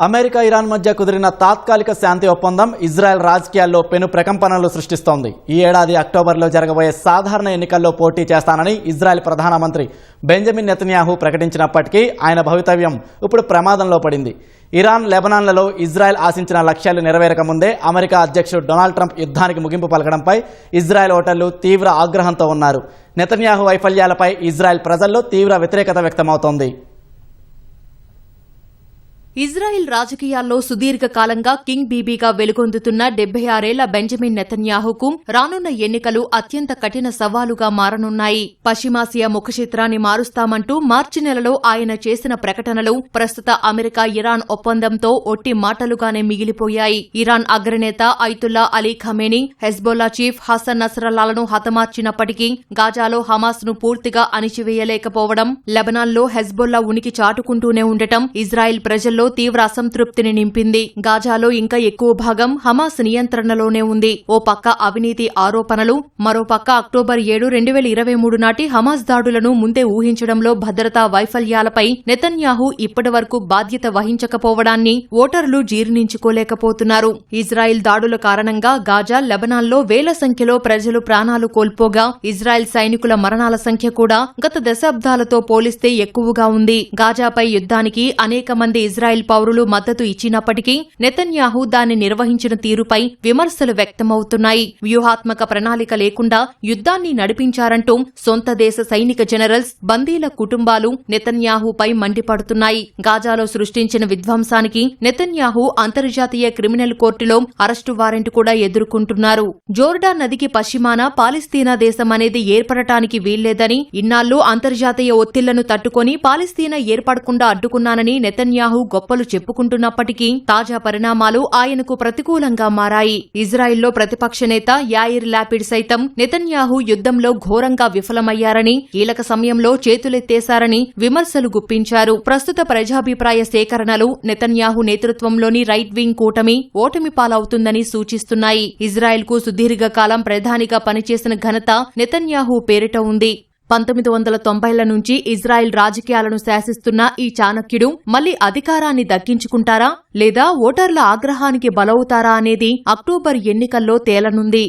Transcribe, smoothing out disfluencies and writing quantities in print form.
America Iran మధ్య కుదిరిన తాత్కాలిక శాంతి ఒప్పందం ఇజ్రాయెల్ రాజకీయాల్లో పెను ప్రకంపనలు సృష్టిస్తోంది. ఈ ఏడాది అక్టోబర్లో జరగబోయే సాధారణ ఎన్నికల్లో పోటీ చేస్తానని ఇజ్రాయెల్ ప్రధానమంత్రి బెంజమిన్ నెతన్యాహు ప్రకటించినప్పటికీ ఆయన భవితవ్యం ఇప్పుడు ప్రమాదంలో పడింది. ఇరాన్, లెబనాన్లలో ఇజ్రాయెల్ ఆశించిన లక్ష్యాలు నెరవేరక ముందే అమెరికా అధ్యక్షుడు డొనాల్డ్ ట్రంప్ యుద్ధానికి ముగింపు పలకడంపై ఇజ్రాయెల్ ఓటర్లు తీవ్ర ఆగ్రహంతో ఉన్నారు. నెతన్యాహు వైఫల్యాలపై ఇజ్రాయెల్ ప్రజల్లో తీవ్ర వ్యతిరేకత వ్యక్తమవుతోంది. ఇజ్రాయెల్ రాజకీయాల్లో సుదీర్ఘకాలంగా కింగ్ బీబీగా వెలుగొందుతున్న 76 ఏళ్ల బెంజమిన్ నెతన్యాహుకు రానున్న ఎన్నికలు అత్యంత కఠిన సవాలుగా మారనున్నాయి. పశ్చిమాసియా ముఖచిత్రాన్ని మారుస్తామంటూ మార్చి నెలలో ఆయన చేసిన ప్రకటనలు ప్రస్తుత అమెరికా ఇరాన్ ఒప్పందంతో ఒట్టి మాటలుగానే మిగిలిపోయాయి. ఇరాన్ అగ్రనేత Ayatollah Ali Khamenei, Hezbollah chief Hasan నస్రల్లాలను హతమార్చినప్పటికీ గాజాలో హమాస్ ను పూర్తిగా అణిచివేయలేకపోవడం, లెబనాన్లో హెజ్బొల్లా ఉనికి చాటుకుంటూనే ఉండటం ఇజ్రాయెల్ ప్రజల్లో తీవ్ర అసంతృప్తిని నింపింది. గాజాలో ఇంకా ఎక్కువ భాగం హమాస్ నియంత్రణలోనే ఉంది. ఓ పక్క అవినీతి ఆరోపణలు, మరోపక్క అక్టోబర్ 7, 2023 నాటి హమాస్ దాడులను ముందే ఊహించడంలో భద్రతా వైఫల్యాలపై నెతన్యాహు ఇప్పటివరకు బాధ్యత వహించకపోవడాన్ని ఓటర్లు జీర్ణించుకోలేకపోతున్నారు. ఇజ్రాయెల్ దాడుల కారణంగా గాజా, లెబనాన్లో వేల సంఖ్యలో ప్రజలు ప్రాణాలు కోల్పోగా ఇజ్రాయెల్ సైనికుల మరణాల సంఖ్య కూడా గత దశాబ్దాలతో పోలిస్తే ఎక్కువగా ఉంది. గాజాపై యుద్ధానికి అనేక మంది ఇజ్రాయెల్ పౌరులు మద్దతు ఇచ్చినప్పటికీ నెతన్యాహు దాన్ని నిర్వహించిన తీరుపై విమర్శలు వ్యక్తమవుతున్నాయి. వ్యూహాత్మక ప్రణాళిక లేకుండా యుద్ధాన్ని నడిపించారంటూ సొంత దేశ సైనిక జనరల్స్, బందీల కుటుంబాలు నెతన్యాహుపై మండిపడుతున్నాయి. గాజాలో సృష్టించిన విధ్వంసానికి నెతన్యాహు అంతర్జాతీయ క్రిమినల్ కోర్టులో అరెస్టు వారెంట్ కూడా ఎదుర్కొంటున్నారు. జోర్డాన్ నదికి పశ్చిమాన పాలస్తీనా దేశం అనేది ఏర్పడటానికి వీల్లేదని, ఇన్నాళ్లు అంతర్జాతీయ ఒత్తిళ్లను తట్టుకుని పాలస్తీనా ఏర్పడకుండా అడ్డుకున్నానని నెతన్యాహు గొప్పలు చెప్పుకుంటున్నప్పటికీ తాజా పరిణామాలు ఆయనకు ప్రతికూలంగా మారాయి. ఇజ్రాయెల్లో ప్రతిపక్ష నేత యాయిర్ లాపిడ్ సైతం నెతన్యాహు యుద్ధంలో ఘోరంగా విఫలమయ్యారని, కీలక సమయంలో చేతులెత్తేశారని విమర్శలు గుప్పించారు. ప్రస్తుత ప్రజాభిప్రాయ సేకరణలు నెతన్యాహు నేతృత్వంలోని రైట్ వింగ్ కూటమి ఓటమి పాలవుతుందని సూచిస్తున్నాయి. ఇజ్రాయెల్కు సుదీర్ఘకాలం ప్రధానిగా పనిచేసిన ఘనత నెతన్యాహు పేరిట ఉంది. 1990ల నుంచి ఇజ్రాయెల్ రాజకీయాలను శాసిస్తున్న ఈ చాణక్యుడు మళ్లీ అధికారాన్ని దక్కించుకుంటారా లేదా ఓటర్ల ఆగ్రహానికి బలవుతారా అనేది అక్టోబర్ ఎన్నికల్లో తేలనుంది.